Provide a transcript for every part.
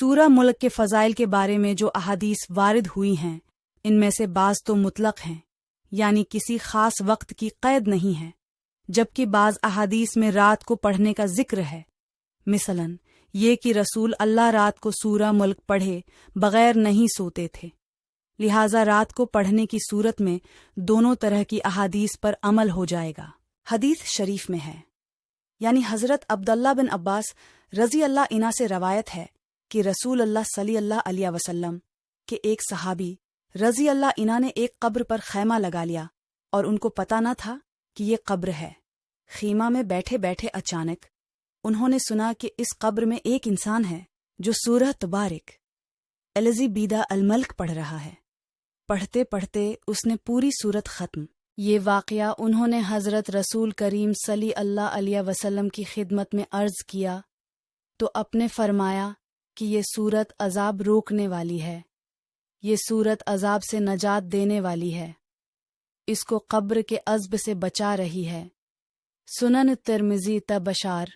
سورہ ملک کے فضائل کے بارے میں جو احادیث وارد ہوئی ہیں ان میں سے بعض تو مطلق ہیں، یعنی کسی خاص وقت کی قید نہیں ہے، جبکہ بعض احادیث میں رات کو پڑھنے کا ذکر ہے، مثلاً یہ کہ رسول اللہ رات کو سورہ ملک پڑھے بغیر نہیں سوتے تھے، لہٰذا رات کو پڑھنے کی صورت میں دونوں طرح کی احادیث پر عمل ہو جائے گا۔ حدیث شریف میں ہے، یعنی حضرت عبداللہ بن عباس رضی اللہ عنہ سے روایت ہے کہ رسول اللہ صلی اللہ علیہ وسلم کے ایک صحابی رضی اللہ عنہ نے ایک قبر پر خیمہ لگا لیا اور ان کو پتہ نہ تھا کہ یہ قبر ہے۔ خیمہ میں بیٹھے بیٹھے اچانک انہوں نے سنا کہ اس قبر میں ایک انسان ہے جو سورہ تبارک الذی بیدا الملک پڑھ رہا ہے۔ پڑھتے پڑھتے اس نے پوری سورت ختم۔ یہ واقعہ انہوں نے حضرت رسول کریم صلی اللہ علیہ وسلم کی خدمت میں عرض کیا تو اپنے فرمایا کہ یہ سورت عذاب روکنے والی ہے، یہ سورت عذاب سے نجات دینے والی ہے، اس کو قبر کے عذب سے بچا رہی ہے۔ سنن ترمذی تبشار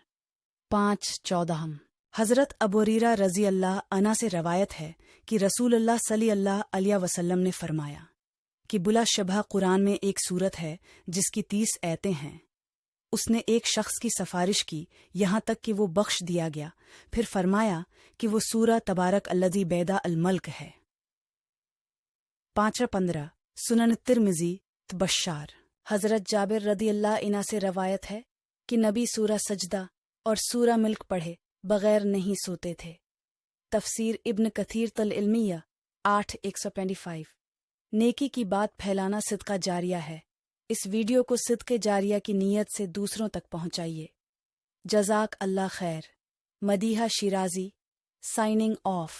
5:14۔ حضرت ابو ہریرہ رضی اللہ عنہ سے روایت ہے کہ رسول اللہ صلی اللہ علیہ وسلم نے فرمایا کہ بلا شبہ قرآن میں ایک سورت ہے جس کی 30 آیتیں ہیں۔ اس نے ایک شخص کی سفارش کی یہاں تک کہ وہ بخش دیا گیا، پھر فرمایا کہ وہ سورہ تبارک الذی بیدا الملک ہے۔ 5:15۔ سنن ترمذی بشار۔ حضرت جابر رضی اللہ عنہ سے روایت ہے کہ نبی سورہ سجدہ اور سورہ ملک پڑھے بغیر نہیں سوتے تھے۔ تفسیر ابن کثیر العلمیہ 8:125۔ نیکی کی بات پھیلانا صدقہ جاریہ ہے۔ اس ویڈیو کو صدقہ جاریہ کی نیت سے دوسروں تک پہنچائیے۔ جزاک اللہ خیر۔ Madiha Shirazi, signing off.